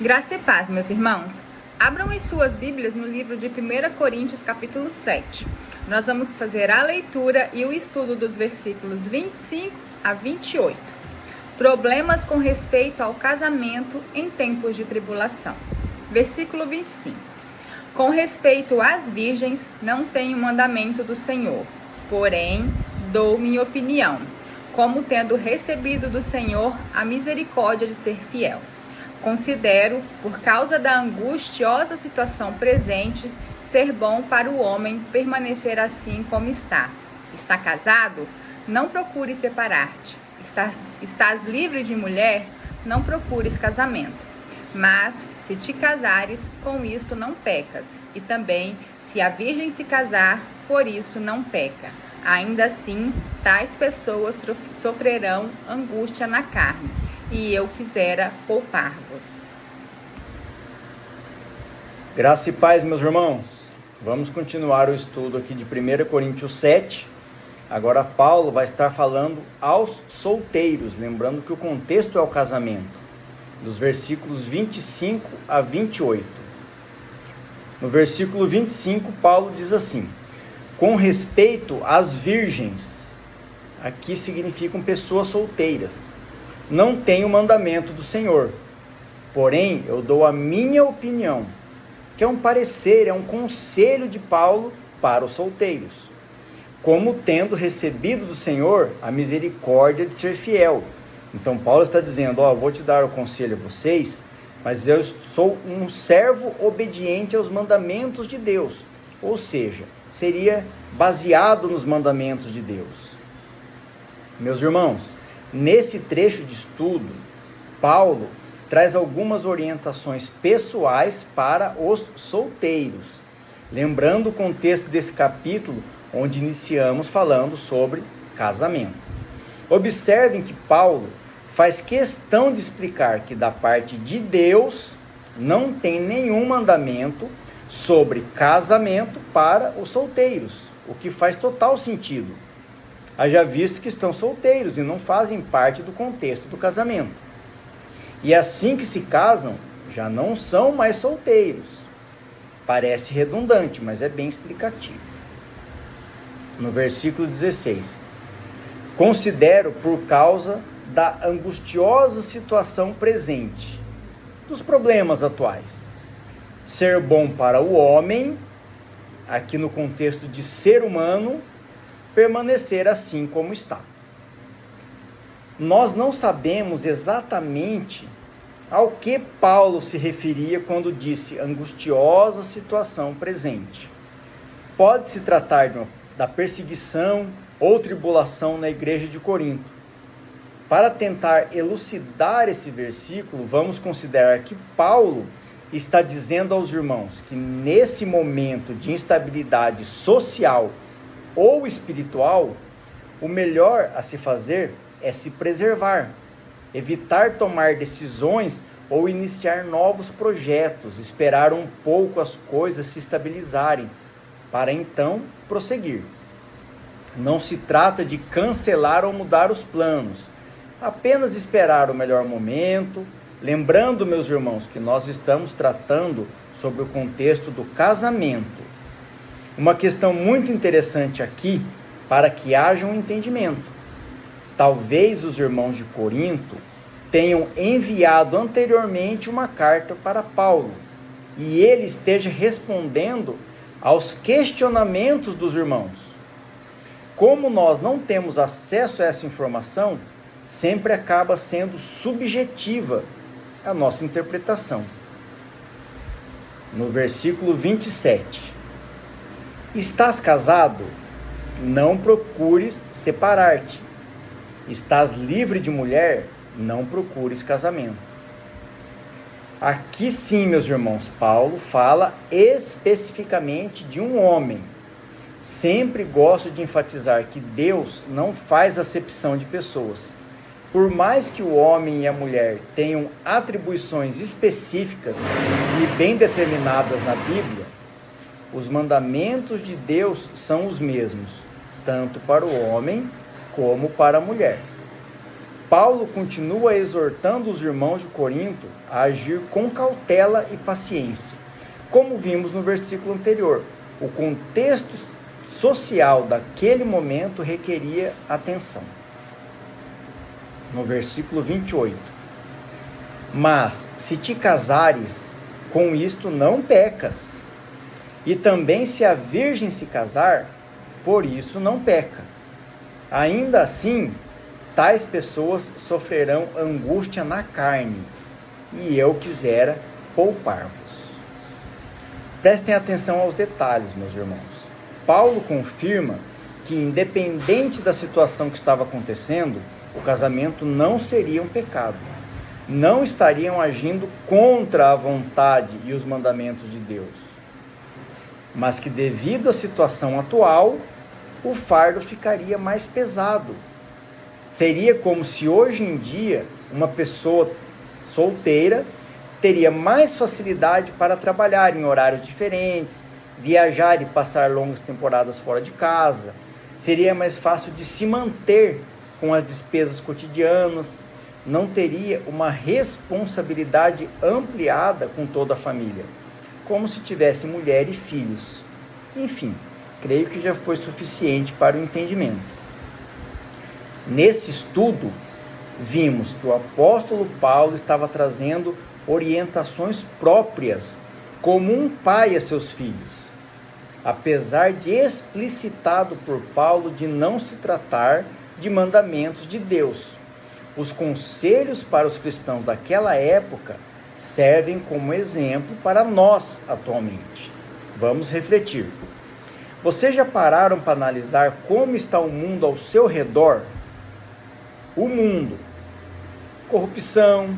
Graça e paz, meus irmãos. Abram as suas Bíblias no livro de 1 Coríntios, capítulo 7. Nós vamos fazer a leitura e o estudo dos versículos 25 a 28. Problemas com respeito ao casamento em tempos de tribulação. Versículo 25. Com respeito às virgens, não tenho mandamento do Senhor, porém dou minha opinião, como tendo recebido do Senhor a misericórdia de ser fiel. Considero, por causa da angustiosa situação presente, ser bom para o homem permanecer assim como está. Está casado? Não procures separar-te. Estás livre de mulher? Não procures casamento. Mas, se te casares, com isto não pecas. E também, se a virgem se casar, por isso não peca. Ainda assim, tais pessoas sofrerão angústia na carne, e eu quisera poupar-vos. Graça e paz, meus irmãos. Vamos continuar o estudo aqui de 1 Coríntios 7. Agora Paulo vai estar falando aos solteiros, lembrando que o contexto é o casamento, dos versículos 25 a 28. No versículo 25, Paulo diz assim: com respeito às virgens, aqui significam pessoas solteiras, não tenho mandamento do Senhor, porém eu dou a minha opinião, que é um parecer, é um conselho de Paulo para os solteiros, como tendo recebido do Senhor a misericórdia de ser fiel. Então Paulo está dizendo, vou te dar o conselho a vocês, mas eu sou um servo obediente aos mandamentos de Deus, ou seja, seria baseado nos mandamentos de Deus. Meus irmãos, nesse trecho de estudo, Paulo traz algumas orientações pessoais para os solteiros, lembrando o contexto desse capítulo, onde iniciamos falando sobre casamento. Observem que Paulo faz questão de explicar que da parte de Deus não tem nenhum mandamento sobre casamento para os solteiros, o que faz total sentido. Haja visto que estão solteiros e não fazem parte do contexto do casamento. E assim que se casam, já não são mais solteiros. Parece redundante, mas é bem explicativo. No versículo 16. Considero por causa da angustiosa situação presente, dos problemas atuais, ser bom para o homem, aqui no contexto de ser humano, permanecer assim como está. Nós não sabemos exatamente ao que Paulo se referia quando disse angustiosa situação presente. Pode se tratar da perseguição ou tribulação na igreja de Corinto. Para tentar elucidar esse versículo, vamos considerar que Paulo está dizendo aos irmãos que nesse momento de instabilidade social ou espiritual, o melhor a se fazer é se preservar, evitar tomar decisões ou iniciar novos projetos, esperar um pouco as coisas se estabilizarem, para então prosseguir. Não se trata de cancelar ou mudar os planos, apenas esperar o melhor momento, lembrando, meus irmãos, que nós estamos tratando sobre o contexto do casamento. Uma questão muito interessante aqui, para que haja um entendimento. Talvez os irmãos de Corinto tenham enviado anteriormente uma carta para Paulo, e ele esteja respondendo aos questionamentos dos irmãos. Como nós não temos acesso a essa informação, sempre acaba sendo subjetiva a nossa interpretação. No versículo 27. Estás casado? Não procures separar-te. Estás livre de mulher? Não procures casamento. Aqui sim, meus irmãos, Paulo fala especificamente de um homem. Sempre gosto de enfatizar que Deus não faz acepção de pessoas. Por mais que o homem e a mulher tenham atribuições específicas e bem determinadas na Bíblia, os mandamentos de Deus são os mesmos, tanto para o homem como para a mulher. Paulo continua exortando os irmãos de Corinto a agir com cautela e paciência. Como vimos no versículo anterior, o contexto social daquele momento requeria atenção. No versículo 28. Mas, se te casares, com isto não pecas. E também se a virgem se casar, por isso não peca. Ainda assim, tais pessoas sofrerão angústia na carne, e eu quisera poupar-vos. Prestem atenção aos detalhes, meus irmãos. Paulo confirma que, independente da situação que estava acontecendo, o casamento não seria um pecado. Não estariam agindo contra a vontade e os mandamentos de Deus. Mas que, devido à situação atual, o fardo ficaria mais pesado. Seria como se hoje em dia uma pessoa solteira teria mais facilidade para trabalhar em horários diferentes, viajar e passar longas temporadas fora de casa. Seria mais fácil de se manter com as despesas cotidianas, não teria uma responsabilidade ampliada com toda a família, como se tivesse mulher e filhos. Enfim, creio que já foi suficiente para o entendimento. Nesse estudo, vimos que o apóstolo Paulo estava trazendo orientações próprias, como um pai a seus filhos. Apesar de explicitado por Paulo de não se tratar de mandamentos de Deus, os conselhos para os cristãos daquela época servem como exemplo para nós atualmente. Vamos refletir. Vocês já pararam para analisar como está o mundo ao seu redor? O mundo: corrupção,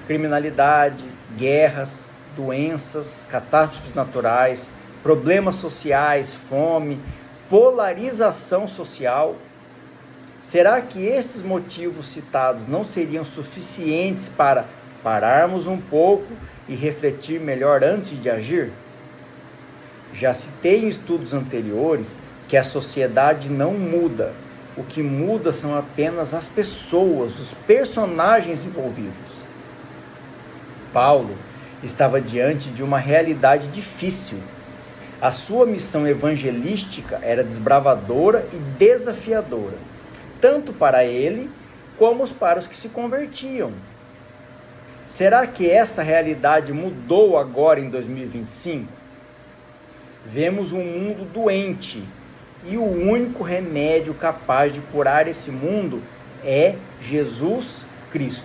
criminalidade, guerras, doenças, catástrofes naturais, problemas sociais, fome, polarização social. Será que estes motivos citados não seriam suficientes para pararmos um pouco e refletir melhor antes de agir? Já citei em estudos anteriores que a sociedade não muda. O que muda são apenas as pessoas, os personagens envolvidos. Paulo estava diante de uma realidade difícil. A sua missão evangelística era desbravadora e desafiadora, tanto para ele como para os que se convertiam. Será que essa realidade mudou agora em 2025? Vemos um mundo doente, e o único remédio capaz de curar esse mundo é Jesus Cristo.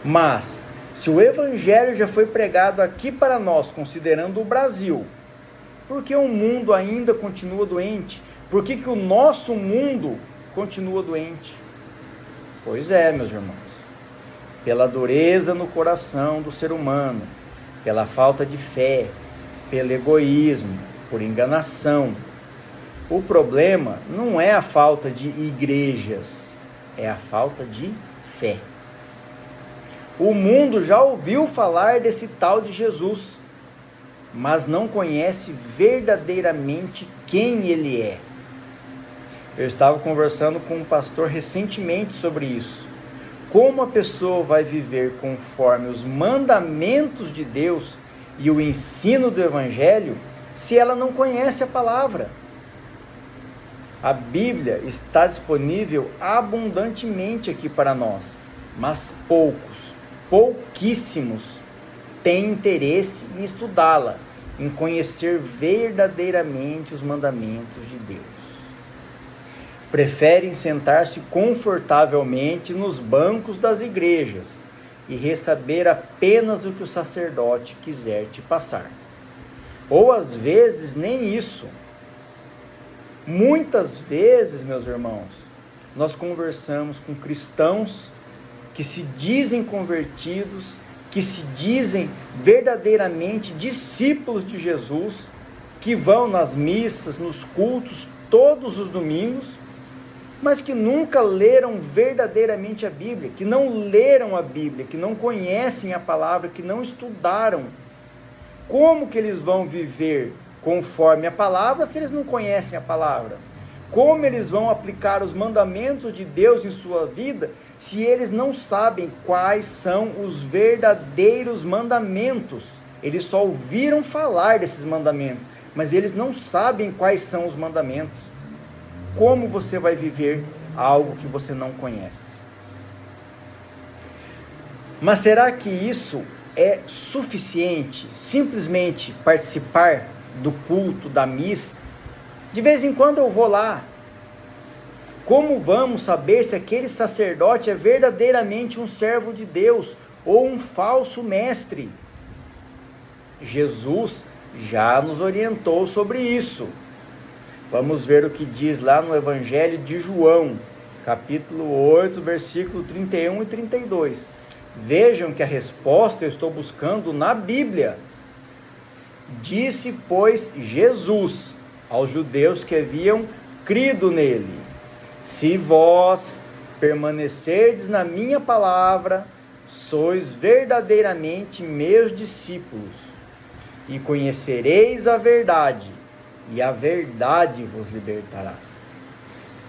Mas, se o Evangelho já foi pregado aqui para nós, considerando o Brasil, por que o mundo ainda continua doente? Por que o nosso mundo continua doente? Pois é, meus irmãos, pela dureza no coração do ser humano, pela falta de fé, pelo egoísmo, por enganação. O problema não é a falta de igrejas, é a falta de fé. O mundo já ouviu falar desse tal de Jesus, mas não conhece verdadeiramente quem ele é. Eu estava conversando com um pastor recentemente sobre isso. Como a pessoa vai viver conforme os mandamentos de Deus e o ensino do Evangelho se ela não conhece a palavra? A Bíblia está disponível abundantemente aqui para nós, mas pouquíssimos têm interesse em estudá-la, em conhecer verdadeiramente os mandamentos de Deus. Preferem sentar-se confortavelmente nos bancos das igrejas e receber apenas o que o sacerdote quiser te passar. Ou às vezes nem isso. Muitas vezes, meus irmãos, nós conversamos com cristãos que se dizem convertidos, que se dizem verdadeiramente discípulos de Jesus, que vão nas missas, nos cultos, todos os domingos, mas que nunca leram verdadeiramente a Bíblia, que não leram a Bíblia, que não conhecem a palavra, que não estudaram. Como que eles vão viver conforme a palavra se eles não conhecem a palavra? Como eles vão aplicar os mandamentos de Deus em sua vida se eles não sabem quais são os verdadeiros mandamentos? Eles só ouviram falar desses mandamentos, mas eles não sabem quais são os mandamentos. Como você vai viver algo que você não conhece? Mas será que isso é suficiente? Simplesmente participar do culto, da missa? De vez em quando eu vou lá. Como vamos saber se aquele sacerdote é verdadeiramente um servo de Deus ou um falso mestre? Jesus já nos orientou sobre isso. Vamos ver o que diz lá no Evangelho de João, capítulo 8, versículo 31 e 32. Vejam que a resposta eu estou buscando na Bíblia. Disse, pois, Jesus aos judeus que haviam crido nele: se vós permanecerdes na minha palavra, sois verdadeiramente meus discípulos, e conhecereis a verdade, e a verdade vos libertará.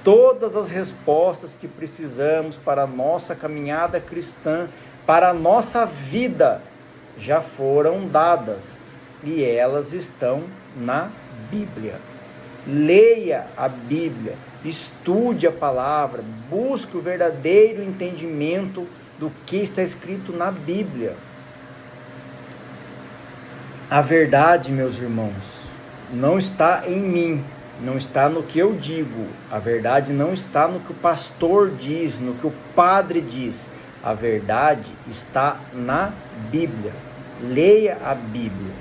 Todas as respostas que precisamos para a nossa caminhada cristã, para a nossa vida, já foram dadas, e elas estão na Bíblia. Leia a Bíblia, estude a palavra, busque o verdadeiro entendimento do que está escrito na Bíblia. A verdade, meus irmãos, não está em mim, não está no que eu digo. A verdade não está no que o pastor diz, no que o padre diz. A verdade está na Bíblia. Leia a Bíblia.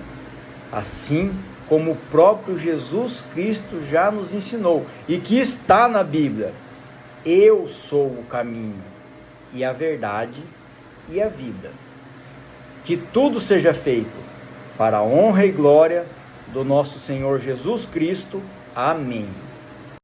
Assim como o próprio Jesus Cristo já nos ensinou, e que está na Bíblia: eu sou o caminho, e a verdade, e a vida. Que tudo seja feito para a honra e glória do nosso Senhor Jesus Cristo. Amém.